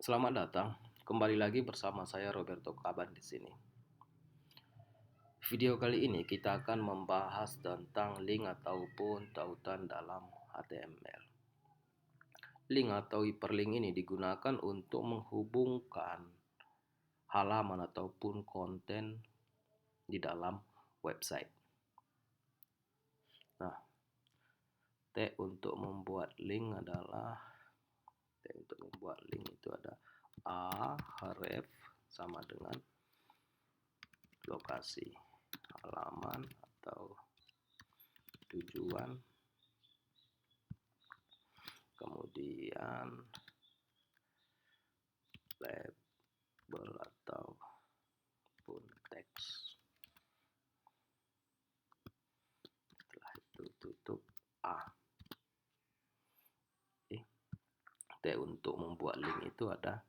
Selamat datang. Kembali lagi bersama saya Roberto Kaban di sini. Video kali ini kita akan membahas tentang link ataupun tautan dalam HTML. Link atau hyperlink ini digunakan untuk menghubungkan halaman ataupun konten di dalam website. Nah, untuk membuat link itu ada href sama dengan lokasi halaman atau tujuan, kemudian label ataupun teks. Setelah itu tutup A. Untuk membuat link itu ada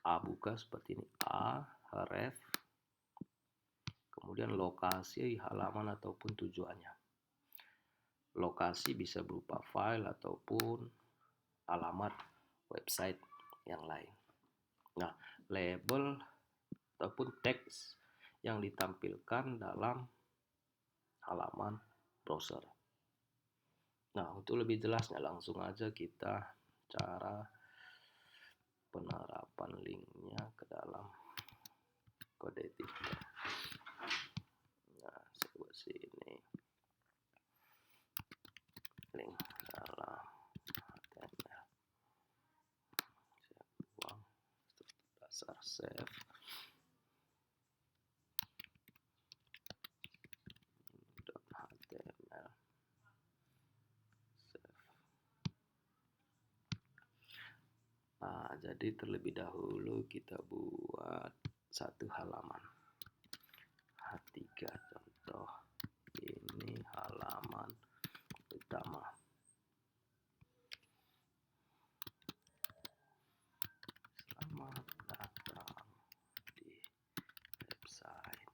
A buka seperti ini, A href, kemudian lokasi halaman ataupun tujuannya. Lokasi bisa berupa file ataupun alamat website yang lain. Nah, label ataupun teks yang ditampilkan dalam halaman browser. Nah, untuk lebih jelasnya langsung aja kita cara penerapan linknya ke dalam kode editor. Nah, saya buat sini link dalam HTML. Saya buang dasar save. HTML save. Nah, jadi terlebih dahulu kita buat satu halaman H3 contoh. Ini halaman utama. Selamat datang di website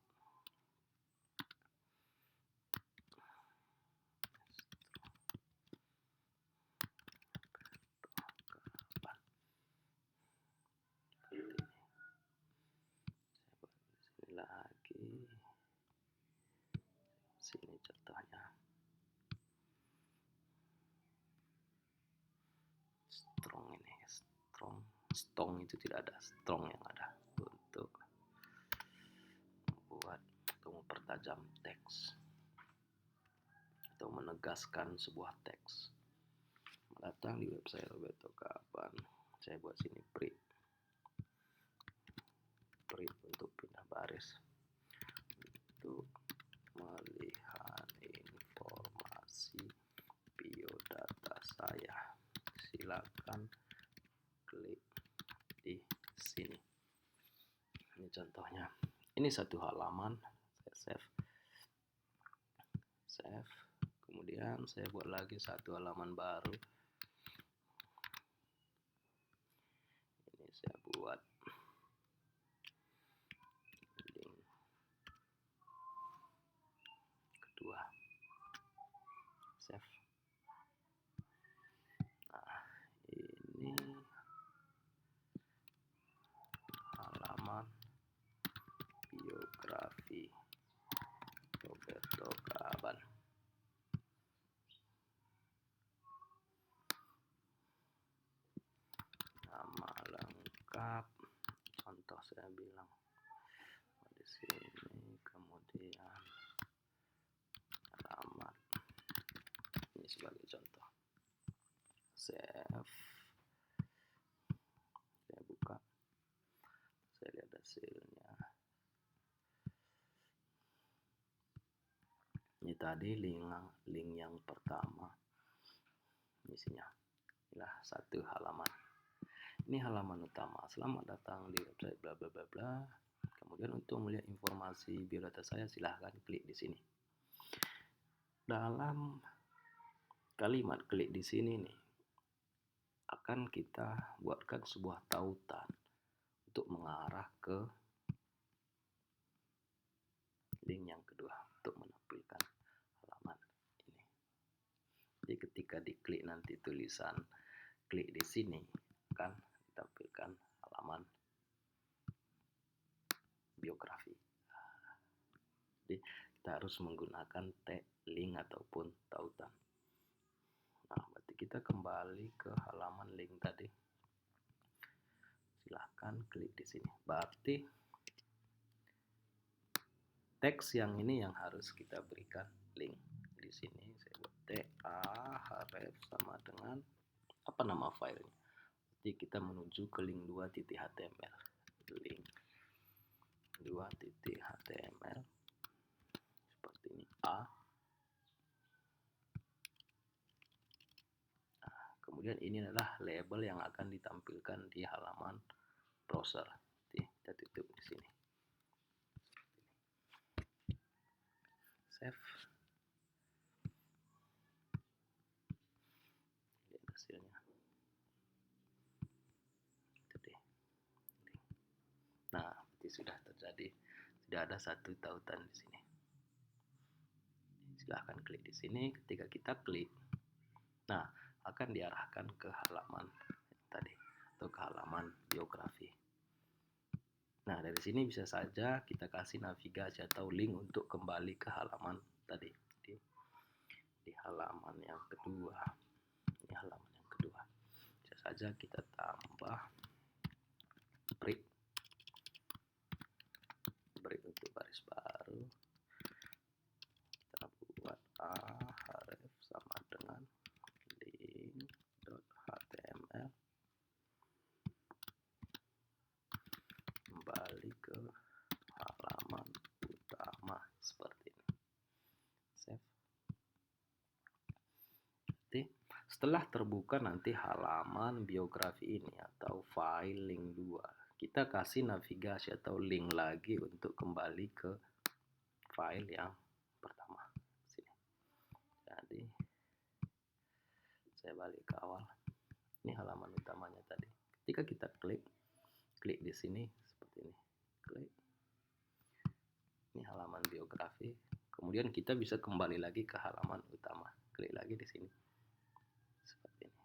lagi. Sini contohnya. Strong itu tidak ada, strong yang ada untuk membuat atau mempertajam teks atau menegaskan sebuah teks. Datang di website Roberto Kaban. Saya buat sini print untuk pindah baris, untuk melihat informasi biodata saya. Silakan klik di sini. Ini contohnya. Ini satu halaman. Saya save. Kemudian saya buat lagi satu halaman baru. Ini saya buat link kedua. Save. Nah, ini halaman biografi Roberto Kaban. Nama lengkap, contoh saya bilang di sini, kemudian alamat. Ini sebagai contoh. Save. Saya buka. Saya lihat hasilnya. Ini tadi link yang pertama. Isinya inilah satu halaman. Ini halaman utama. Selamat datang di website bla bla bla bla. Kemudian untuk melihat informasi biodata saya silahkan klik di sini. Dalam kalimat klik di sini nih akan kita buatkan sebuah tautan untuk mengarah ke link yang kedua untuk menampilkan halaman ini. Jadi ketika diklik nanti tulisan klik di sini akan ditampilkan kita harus menggunakan tag link ataupun tautan. Nah, berarti kita kembali ke halaman link tadi. Silahkan klik di sini. Berarti teks yang ini yang harus kita berikan link. Di sini saya buat href sama dengan apa nama filenya. Jadi kita menuju ke link 2.html. Link 2.html seperti ini A. Kemudian ini adalah label yang akan ditampilkan di halaman browser. Kita tutup di sini. Save. Lihat hasilnya. Itu deh. Nah, ini sudah terjadi. Sudah ada satu tautan di sini. Silahkan klik di sini. Ketika kita klik, nah, akan diarahkan ke halaman tadi atau ke halaman biografi. Nah, dari sini bisa saja kita kasih navigasi atau link untuk kembali ke halaman tadi. Di halaman yang kedua. Ini halaman yang kedua. Bisa saja kita tambah break untuk baris baru. Kita buat href sama dengan link.html. Kembali ke halaman utama seperti ini. Save. Setelah terbuka nanti halaman biografi ini atau file link 2, kita kasih navigasi atau link lagi untuk kembali ke file yang pertama. Sini. Jadi saya balik ke awal. Ini halaman utamanya tadi. Ketika kita klik di sini seperti ini. Klik. Ini halaman biografi. Kemudian kita bisa kembali lagi ke halaman utama. Klik lagi di sini. Seperti ini.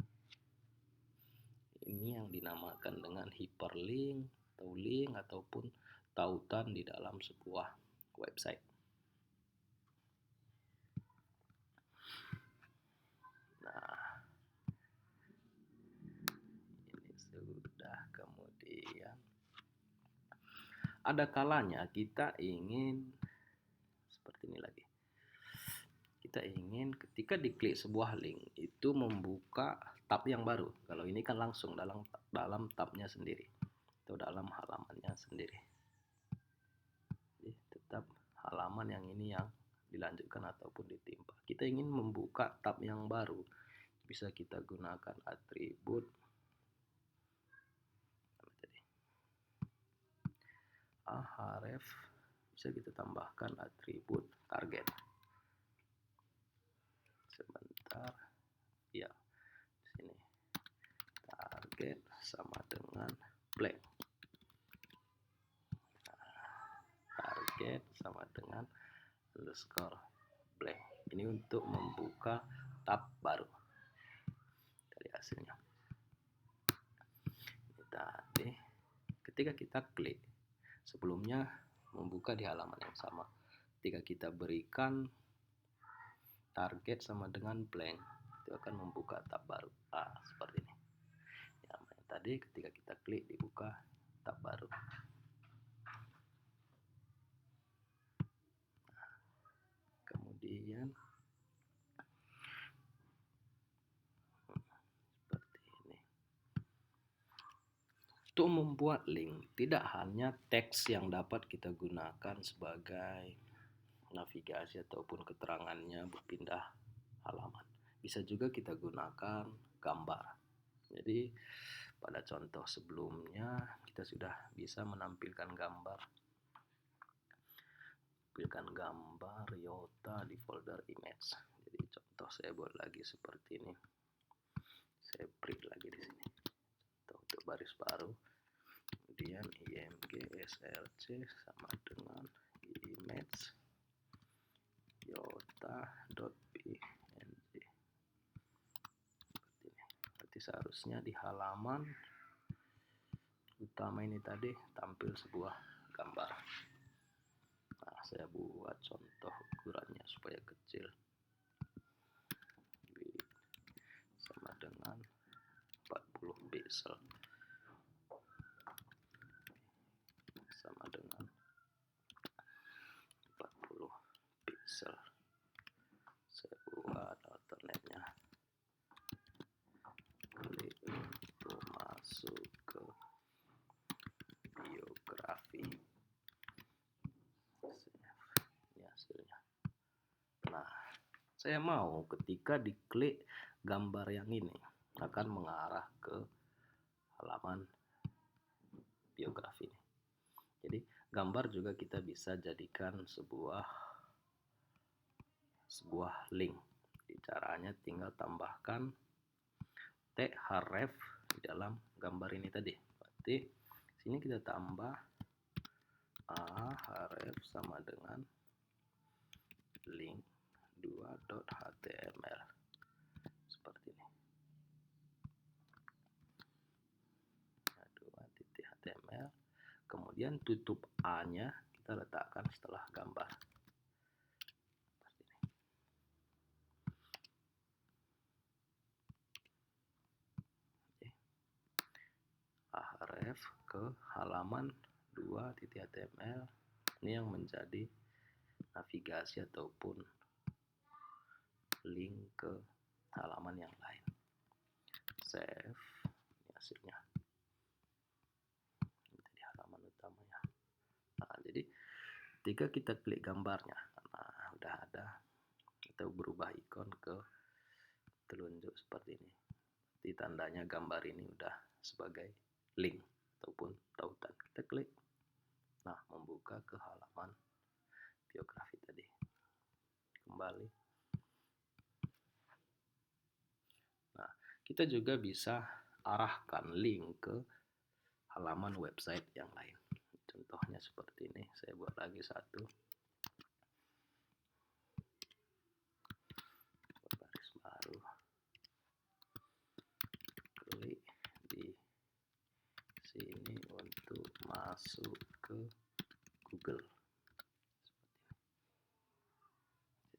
Ini yang dinamakan dengan hyperlink atau link ataupun tautan di dalam sebuah website. Nah, ini sudah. Kemudian ada kalanya kita ingin seperti ini lagi. Kita ingin ketika diklik sebuah link itu membuka tab yang baru. Kalau ini kan langsung dalam tabnya sendiri atau dalam halamannya sendiri. Jadi tetap halaman yang ini yang dilanjutkan ataupun ditimpa. Kita ingin membuka tab yang baru. Bisa kita gunakan atribut href. Bisa kita tambahkan atribut target. Sebentar. Ya. Sini. Target sama dengan blank. Target sama dengan underscore blank. Ini untuk membuka tab baru dari hasilnya. Ini tadi ketika kita klik, sebelumnya membuka di halaman yang sama. Ketika kita berikan target sama dengan blank, itu akan membuka tab baru. Seperti ini. Yang tadi ketika kita klik dibuka tab baru. Kemudian seperti ini. Untuk membuat link, tidak hanya teks yang dapat kita gunakan sebagai navigasi ataupun keterangannya berpindah halaman. Bisa juga kita gunakan gambar. Jadi pada contoh sebelumnya kita sudah bisa menampilkan gambar. Yota di folder image. Jadi contoh saya buat lagi seperti ini. Saya print lagi di sini. Contoh untuk baris baru. Kemudian img slc sama dengan image yota.png. Seperti ini. Berarti seharusnya di halaman utama ini tadi tampil sebuah gambar. Nah, saya buat contoh ukurannya supaya kecil. Width sama dengan 40 pixel sama dengan 40 pixel. Saya buat alternate-nya. Klik untuk masuk ke biografi. Ini hasilnya. Nah, saya mau ketika diklik gambar yang ini akan mengarah ke halaman biografi ini. Jadi gambar juga kita bisa jadikan sebuah link. Jadi caranya tinggal tambahkan href di dalam gambar ini tadi. Berarti sini kita tambah href sama dengan link 2.html seperti ini. 2.html. Kemudian tutup A-nya kita letakkan setelah gambar. Seperti ini. Href ke halaman 2.html. Ini yang menjadi navigasi ataupun link ke halaman yang lain. Save. Ini hasilnya. Ini tadi halaman utamanya. Nah, jadi ketika kita klik gambarnya, nah udah ada, kita berubah ikon ke telunjuk seperti ini. Jadi tandanya gambar ini udah sebagai link ataupun tautan. Kita klik. Nah, membuka ke halaman biografi tadi. Kembali. Nah, kita juga bisa arahkan link ke halaman website yang lain. Contohnya seperti ini. Saya buat lagi satu. Baris baru. Klik di sini untuk masuk ke Google.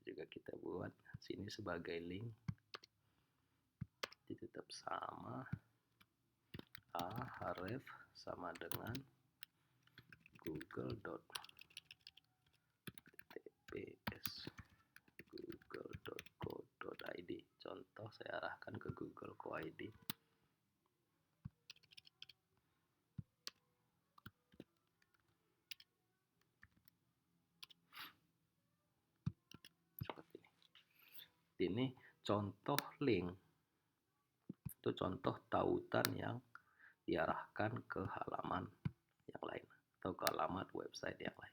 Juga kita buat sini sebagai link. Jadi tetap sama. Href sama dengan google.tps google.co.id. Contoh saya arahkan ke google.co.id. Seperti ini. Ini contoh link. Itu contoh tautan yang diarahkan ke halaman yang lain atau ke alamat website yang lain.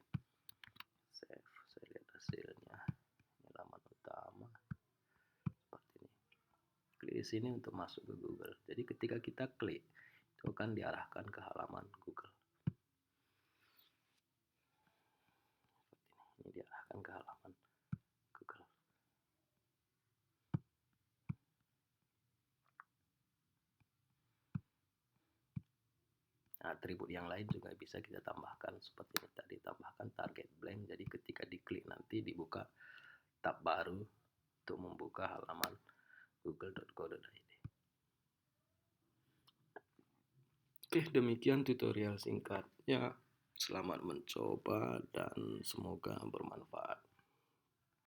Save. Saya lihat hasilnya. Ini halaman utama. Seperti ini. Klik di sini untuk masuk ke Google. Jadi ketika kita klik, itu akan diarahkan ke halaman Google. Seperti ini. Ini diarahkan ke halaman Google. Nah, atribut yang lain juga bisa kita tambahkan seperti ini tadi, tambahkan target blank. Jadi ketika diklik nanti dibuka tab baru untuk membuka halaman google.co.id. Oke, demikian tutorial singkatnya. Selamat mencoba dan semoga bermanfaat.